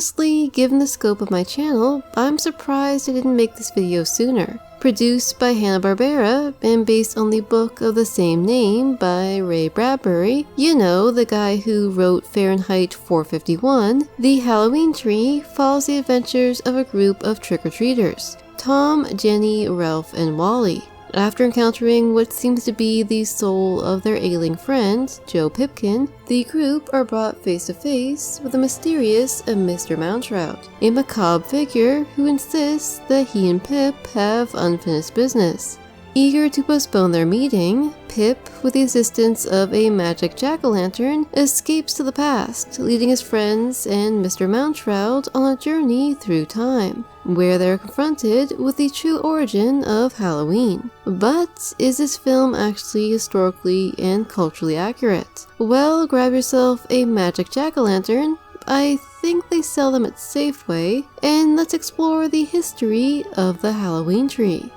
Honestly, given the scope of my channel, I'm surprised I didn't make this video sooner. Produced by Hanna-Barbera and based on the book of the same name by Ray Bradbury, you know, the guy who wrote Fahrenheit 451, the Halloween Tree follows the adventures of a group of trick-or-treaters, Tom, Jenny, Ralph, and Wally. After encountering what seems to be the soul of their ailing friend, Joe Pipkin, the group are brought face to face with the mysterious Mr. Mountrout, a macabre figure who insists that he and Pip have unfinished business. Eager to postpone their meeting, Pip, with the assistance of a magic jack-o'-lantern, escapes to the past, leading his friends and Mr. Mountrout on a journey through time, where they are confronted with the true origin of Halloween. But is this film actually historically and culturally accurate? Well, grab yourself a magic jack-o'-lantern, I think they sell them at Safeway, and let's explore the history of the Halloween tree.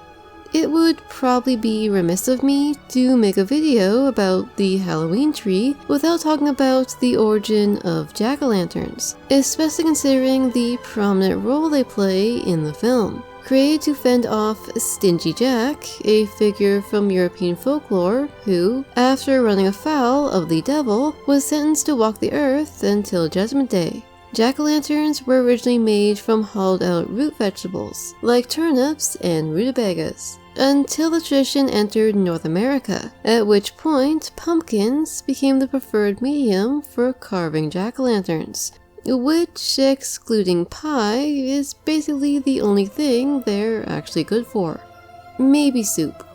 It would probably be remiss of me to make a video about the Halloween tree without talking about the origin of jack-o'-lanterns, especially considering the prominent role they play in the film. Created to fend off Stingy Jack, a figure from European folklore who, after running afoul of the devil, was sentenced to walk the earth until Judgment Day. Jack-o'-lanterns were originally made from hollowed-out root vegetables, like turnips and rutabagas, until the tradition entered North America, at which point pumpkins became the preferred medium for carving jack-o'-lanterns, which, excluding pie, is basically the only thing they're actually good for. Maybe soup.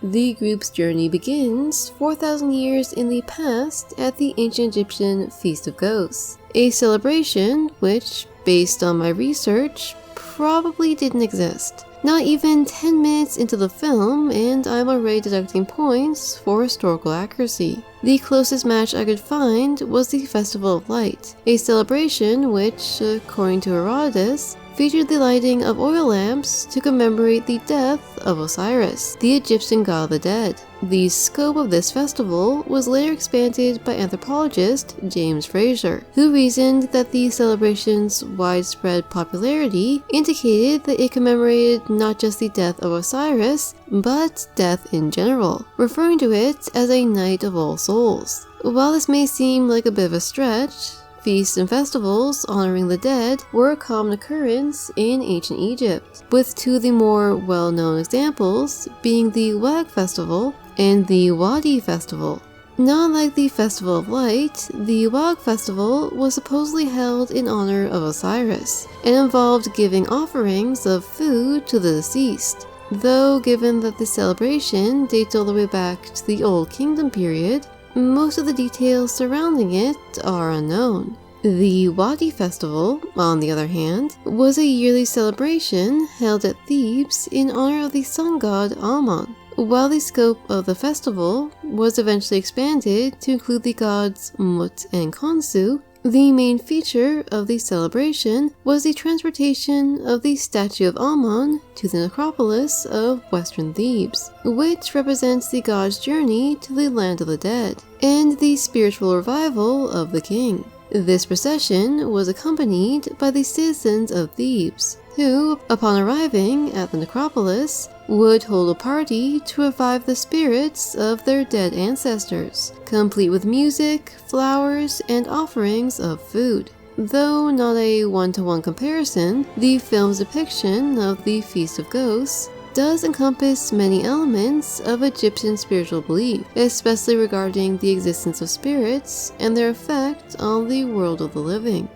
The group's journey begins 4,000 years in the past at the ancient Egyptian Feast of Ghosts, a celebration which, based on my research, probably didn't exist. Not even 10 minutes into the film, and I'm already deducting points for historical accuracy. The closest match I could find was the Festival of Light, a celebration which, according to Herodotus, featured the lighting of oil lamps to commemorate the death of Osiris, the Egyptian god of the dead. The scope of this festival was later expanded by anthropologist James Frazer, who reasoned that the celebration's widespread popularity indicated that it commemorated not just the death of Osiris, but death in general, referring to it as a Night of All Souls. While this may seem like a bit of a stretch, feasts and festivals honoring the dead were a common occurrence in ancient Egypt, with two of the more well-known examples being the Wag Festival and the Wadi Festival. Not unlike the Festival of Light, the Wag Festival was supposedly held in honor of Osiris, and involved giving offerings of food to the deceased, though given that the celebration dates all the way back to the Old Kingdom period, most of the details surrounding it are unknown. The Wadi Festival, on the other hand, was a yearly celebration held at Thebes in honor of the sun god Ammon. While the scope of the festival was eventually expanded to include the gods Mut and Khonsu, the main feature of the celebration was the transportation of the statue of Ammon to the necropolis of Western Thebes, which represents the god's journey to the land of the dead, and the spiritual revival of the king. This procession was accompanied by the citizens of Thebes, who, upon arriving at the necropolis, would hold a party to revive the spirits of their dead ancestors, complete with music, flowers, and offerings of food. Though not a one-to-one comparison, the film's depiction of the Feast of Ghosts does encompass many elements of Egyptian spiritual belief, especially regarding the existence of spirits and their effect on the world of the living.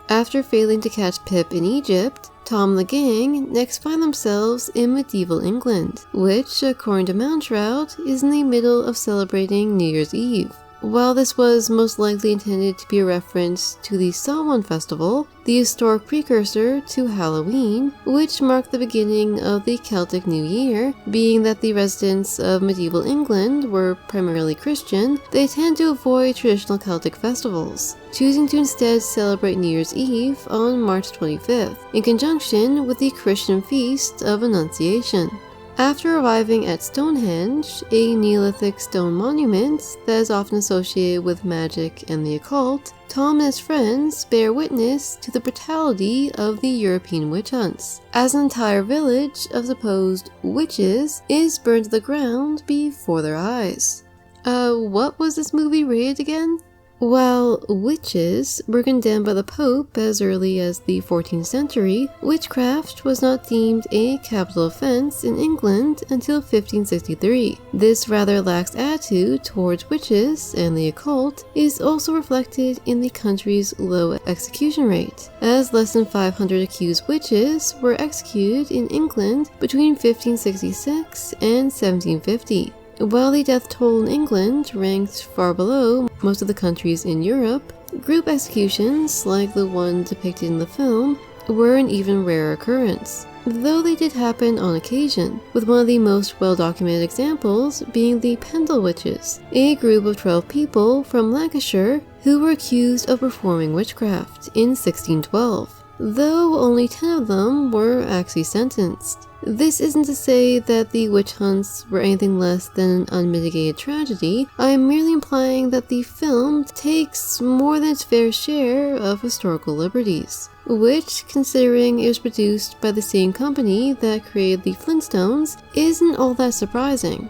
After failing to catch Pip in Egypt, Tom and the gang next find themselves in medieval England, which, according to Mountrout, is in the middle of celebrating New Year's Eve. While this was most likely intended to be a reference to the Samhain Festival, the historic precursor to Halloween, which marked the beginning of the Celtic New Year, being that the residents of medieval England were primarily Christian, they tend to avoid traditional Celtic festivals, choosing to instead celebrate New Year's Eve on March 25th, in conjunction with the Christian Feast of Annunciation. After arriving at Stonehenge, a Neolithic stone monument that is often associated with magic and the occult, Tom and his friends bear witness to the brutality of the European witch hunts, as an entire village of supposed witches is burned to the ground before their eyes. What was this movie rated again? While witches were condemned by the Pope as early as the 14th century, witchcraft was not deemed a capital offense in England until 1563. This rather lax attitude towards witches and the occult is also reflected in the country's low execution rate, as less than 500 accused witches were executed in England between 1566 and 1750. While the death toll in England ranked far below most of the countries in Europe, group executions, like the one depicted in the film, were an even rarer occurrence, though they did happen on occasion, with one of the most well-documented examples being the Pendle Witches, a group of 12 people from Lancashire who were accused of performing witchcraft in 1612, though only 10 of them were actually sentenced. This isn't to say that the witch hunts were anything less than an unmitigated tragedy. I am merely implying that the film takes more than its fair share of historical liberties, which, considering it was produced by the same company that created the Flintstones, isn't all that surprising.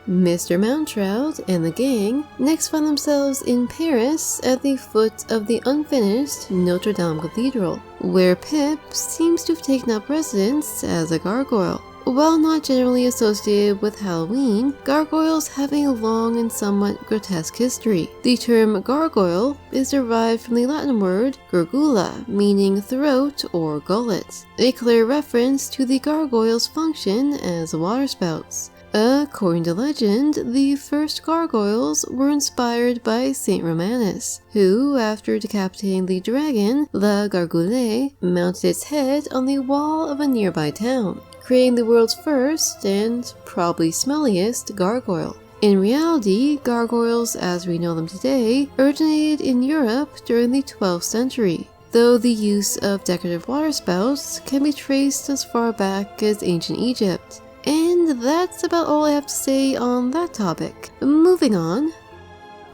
Mr. Mountrout and the gang next find themselves in Paris at the foot of the unfinished Notre Dame Cathedral, where Pip seems to have taken up residence as a gargoyle. While not generally associated with Halloween, gargoyles have a long and somewhat grotesque history. The term gargoyle is derived from the Latin word gurgula, meaning throat or gullet, a clear reference to the gargoyle's function as waterspouts. According to legend, the first gargoyles were inspired by Saint Romanus, who, after decapitating the dragon, La Gargoule, mounted its head on the wall of a nearby town, creating the world's first and probably smelliest gargoyle. In reality, gargoyles as we know them today originated in Europe during the 12th century, though the use of decorative waterspouts can be traced as far back as ancient Egypt. And that's about all I have to say on that topic. Moving on.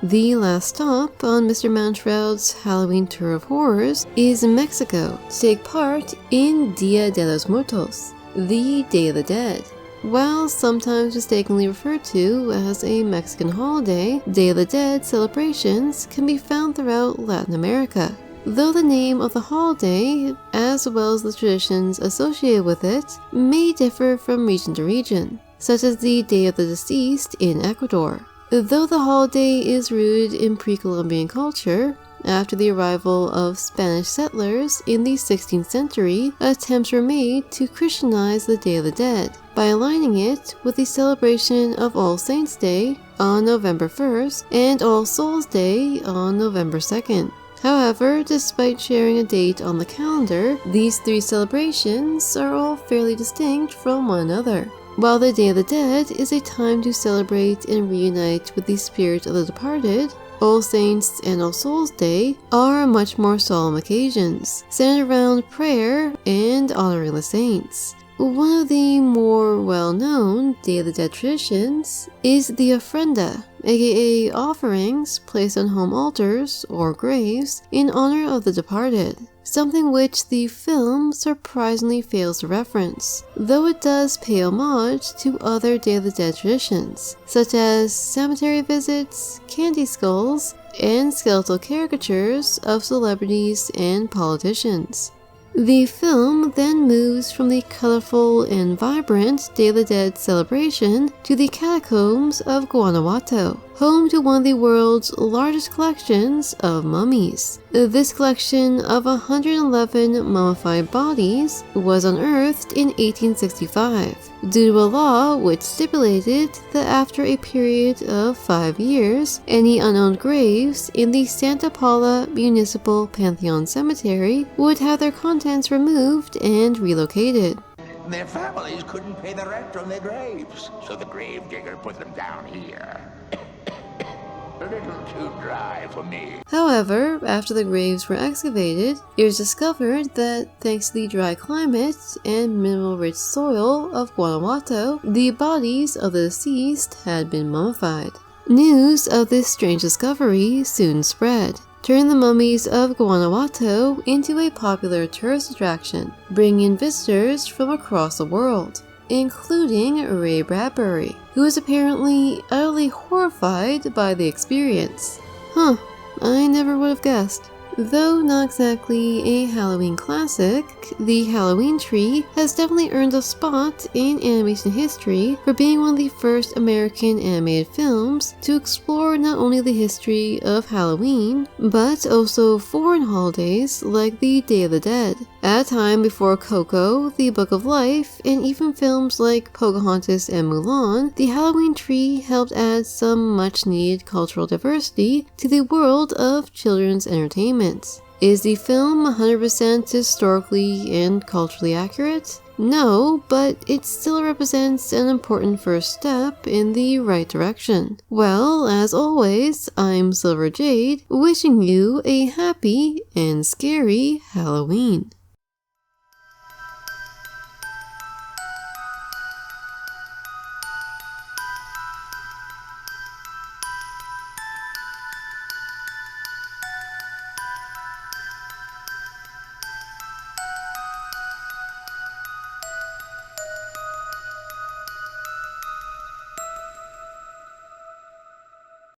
The last stop on Mr. Mountrout's Halloween tour of horrors is Mexico to take part in Dia de los Muertos, the Day of the Dead. While sometimes mistakenly referred to as a Mexican holiday, Day of the Dead celebrations can be found throughout Latin America, though the name of the holiday, as well as the traditions associated with it, may differ from region to region, such as the Day of the Deceased in Ecuador. Though the holiday is rooted in pre-Columbian culture, after the arrival of Spanish settlers in the 16th century, attempts were made to Christianize the Day of the Dead by aligning it with the celebration of All Saints' Day on November 1st and All Souls' Day on November 2nd. However, despite sharing a date on the calendar, these three celebrations are all fairly distinct from one another. While the Day of the Dead is a time to celebrate and reunite with the spirit of the departed, All Saints and All Souls Day are much more solemn occasions, centered around prayer and honoring the saints. One of the more well-known Day of the Dead traditions is the ofrenda, aka offerings placed on home altars or graves in honor of the departed, something which the film surprisingly fails to reference, though it does pay homage to other Day of the Dead traditions, such as cemetery visits, candy skulls, and skeletal caricatures of celebrities and politicians. The film then moves from the colorful and vibrant Day of the Dead celebration to the catacombs of Guanajuato, home to one of the world's largest collections of mummies. This collection of 111 mummified bodies was unearthed in 1865, due to a law which stipulated that after a period of 5 years, any unowned graves in the Santa Paula Municipal Pantheon Cemetery would have their contents removed and relocated. Their families couldn't pay the rent on their graves, so the gravedigger put them down here. A little too dry for me. However, after the graves were excavated, it was discovered that thanks to the dry climate and mineral-rich soil of Guanajuato, the bodies of the deceased had been mummified. News of this strange discovery soon spread, turning the mummies of Guanajuato into a popular tourist attraction, bringing in visitors from across the world, including Ray Bradbury, who was apparently utterly horrified by the experience. I never would have guessed. Though not exactly a Halloween classic, the Halloween tree has definitely earned a spot in animation history for being one of the first American animated films to explore not only the history of Halloween, but also foreign holidays like the Day of the Dead. At a time before Coco, The Book of Life, and even films like Pocahontas and Mulan, the Halloween tree helped add some much-needed cultural diversity to the world of children's entertainment. Is the film 100% historically and culturally accurate? No, but it still represents an important first step in the right direction. Well, as always, I'm Silver Jade, wishing you a happy and scary Halloween.